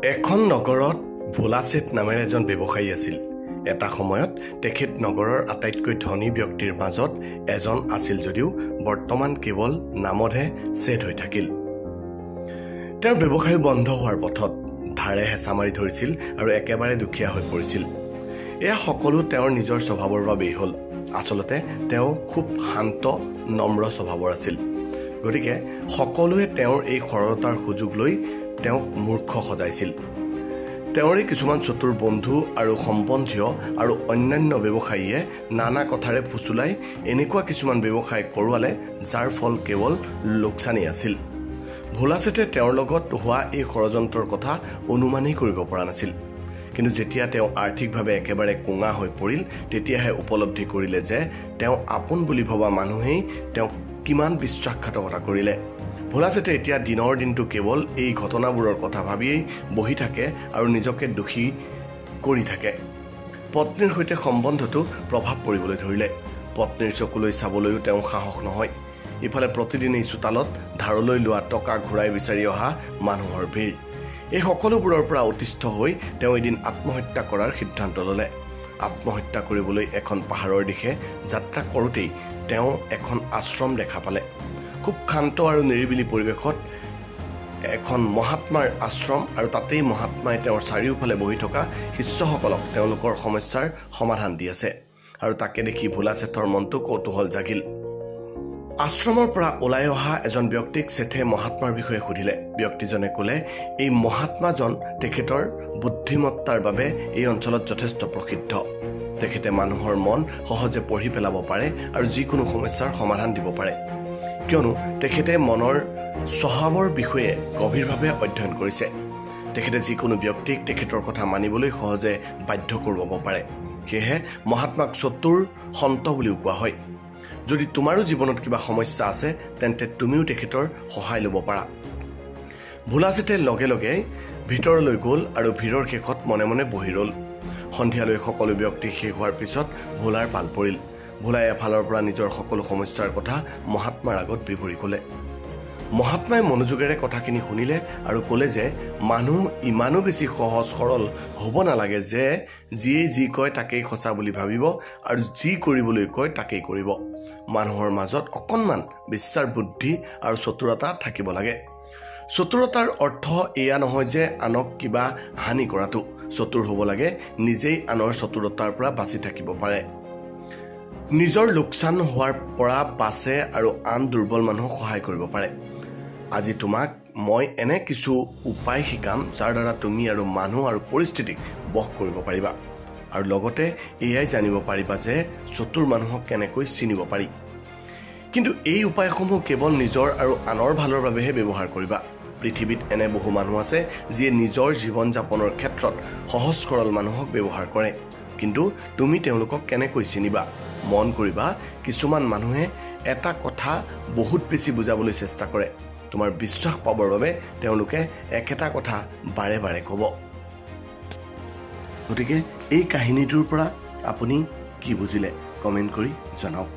এখন নগৰত ভোলাছেঠ নামেৰে এজন ব্যৱসায়ী আছিল। এটা সময়ত তেখেত নগৰৰ আটাইতকৈ ধনী ব্যক্তিৰ মাজত এজন আছিল যদিও বৰ্তমান কেৱল নামতহে ছেঠ হৈ থাকিল। তেওঁৰ ব্যৱসায় বন্ধ হোৱাৰ পথত ধাৰে হেঁচা মাৰি ধৰিছিল আৰু একেবাৰে দুখীয়া হৈ পৰিছিল। এয়া সকলো তেওঁৰ নিজৰ স্বভাৱৰ বাবেই হ'ল। আচলতে তেওঁ খুব শান্ত নম্ৰ স্বভাৱৰ আছিল। গতিকে সকলোৱে তেওঁৰ এই সৰলতাৰ সুযোগ লৈ তেওঁক মূৰ্খ সজাইছিল। তেওঁৰে কিছুমান চতুৰ বন্ধু আৰু সম্বন্ধীয় আৰু অন্যান্য ব্যৱসায়ীয়ে নানা কথাৰে ফুচুলাই এনেকুৱা কিছুমান ব্যৱসায় কৰোৱালে যাৰ ফল কেৱল লোকচানেই আছিল। ভোলাছেঠে তেওঁৰ লগত হোৱা এই ষড়যন্ত্ৰৰ কথা অনুমানেই কৰিব পৰা নাছিল। কিন্তু যেতিয়া তেওঁ আৰ্থিকভাৱে একেবাৰে কোঙা হৈ পৰিল তেতিয়াহে উপলব্ধি কৰিলে যে তেওঁ আপোন বুলি ভবা মানুহেই তেওঁক কিমান বিশ্বাসঘাতকতা কৰিলে। ভোলাছেঠে এতিয়া দিনৰ দিনটো কেৱল এই ঘটনাবোৰৰ কথা ভাবিয়েই বহি থাকে আৰু নিজকে দোষী কৰি থাকে। পত্নীৰ সৈতে সম্বন্ধটো প্ৰভাৱ পৰিবলৈ ধৰিলে। পত্নীৰ চকুলৈ চাবলৈও তেওঁ সাহস নহয়। ইফালে প্ৰতিদিনেই চোতালত ধাৰলৈ লোৱা টকা ঘূৰাই বিচাৰি অহা মানুহৰ ভিৰ। এই সকলোবোৰৰ পৰা অতিষ্ঠ হৈ তেওঁ এদিন আত্মহত্যা কৰাৰ সিদ্ধান্ত ল'লে। আত্মহত্যা কৰিবলৈ এখন পাহাৰৰ দিশে যাত্ৰা কৰোঁতেই তেওঁ এখন আশ্ৰম দেখা পালে। খুব শান্ত আৰু নিৰিবিলি পৰিৱেশত এখন মহাত্মাৰ আশ্ৰম, আৰু তাতেই মহাত্মাই তেওঁৰ চাৰিওফালে বহি থকা শিষ্যসকলক তেওঁলোকৰ সমস্যাৰ সমাধান দি আছে। আৰু তাকে দেখি ভোলাছেঠৰ মনটো কৌতূহল জাগিল। আশ্ৰমৰ পৰা ওলাই অহা এজন ব্যক্তিক ছেঠে মহাত্মাৰ বিষয়ে সুধিলে। ব্যক্তিজনে ক'লে এই মহাত্মাজন তেখেতৰ বুদ্ধিমত্তাৰ বাবে এই অঞ্চলত যথেষ্ট প্ৰসিদ্ধ। তেখেতে মানুহৰ মন সহজে পঢ়ি পেলাব পাৰে আৰু যিকোনো সমস্যাৰ সমাধান দিব পাৰে, কিয়নো তেখেতে মনৰ স্বভাৱৰ বিষয়ে গভীৰভাৱে অধ্যয়ন কৰিছে। তেখেতে যিকোনো ব্যক্তিক তেখেতৰ কথা মানিবলৈ সহজে বাধ্য কৰোৱাব পাৰে। সেয়েহে মহাত্মাক চতুৰ সন্ত বুলিও কোৱা হয়। যদি তোমাৰো জীৱনত কিবা সমস্যা আছে তেন্তে তুমিও তেখেতৰ সহায় ল'ব পাৰা। ভোলাছেঠে লগে লগে ভিতৰলৈ গ'ল আৰু ভিৰৰ শেষত মনে মনে বহি ৰ'ল। সন্ধিয়ালৈ সকলো ব্যক্তি শেষ হোৱাৰ পিছত ভোলাৰ পাল পৰিল। ভোলাই এফালৰ পৰা নিজৰ সকলো সমস্যাৰ কথা মহাত্মাৰ আগত বিৱৰি ক'লে। মহাত্মাই মনোযোগেৰে কথাখিনি শুনিলে আৰু ক'লে যে মানুহ ইমানো বেছি সহজ সৰল হ'ব নালাগে যে যিয়েই যি কয় তাকেই সঁচা বুলি ভাবিব আৰু যি কৰিবলৈ কয় তাকেই কৰিব। মানুহৰ মাজত অকণমান বিশ্বাস, বুদ্ধি আৰু চতুৰতা থাকিব লাগে। চতুৰতাৰ অৰ্থ এয়া নহয় যে আনক কিবা হানি কৰাটো। চতুৰ হ'ব লাগে নিজেই আনৰ চতুৰতাৰ পৰা বাচি থাকিব পাৰে, নিজৰ লোকচান হোৱাৰ পৰা বাচে আৰু আন দুৰ্বল মানুহক সহায় কৰিব পাৰে। আজি তোমাক মই এনে কিছু উপায় শিকাম যাৰ দ্বাৰা তুমি আৰু মানুহ আৰু পৰিস্থিতিক বশ কৰিব পাৰিবা, আৰু লগতে এয়াই জানিব পাৰিবা যে চতুৰ মানুহক কেনেকৈ চিনিব পাৰি। কিন্তু এই উপায়সমূহ কেৱল নিজৰ আৰু আনৰ ভালৰ বাবেহে ব্যৱহাৰ কৰিবা। পৃথিৱীত এনে বহু মানুহ আছে যিয়ে নিজৰ জীৱন যাপনৰ ক্ষেত্ৰত সহজ সৰল মানুহক ব্যৱহাৰ কৰে, কিন্তু তুমি তেওঁলোকক কেনেকৈ চিনিবা? মন কৰিবা, কিছুমান মানুহে এটা কথা বহুত বেছি বুজাবলৈ চেষ্টা কৰে। তোমাৰ বিশ্বাস পাবৰ বাবে তেওঁলোকে একেটা কথা বাৰে বাৰে ক'ব। গতিকে এই কাহিনীটোৰ পৰা আপুনি কি বুজিলে কমেণ্ট কৰি জনাওক।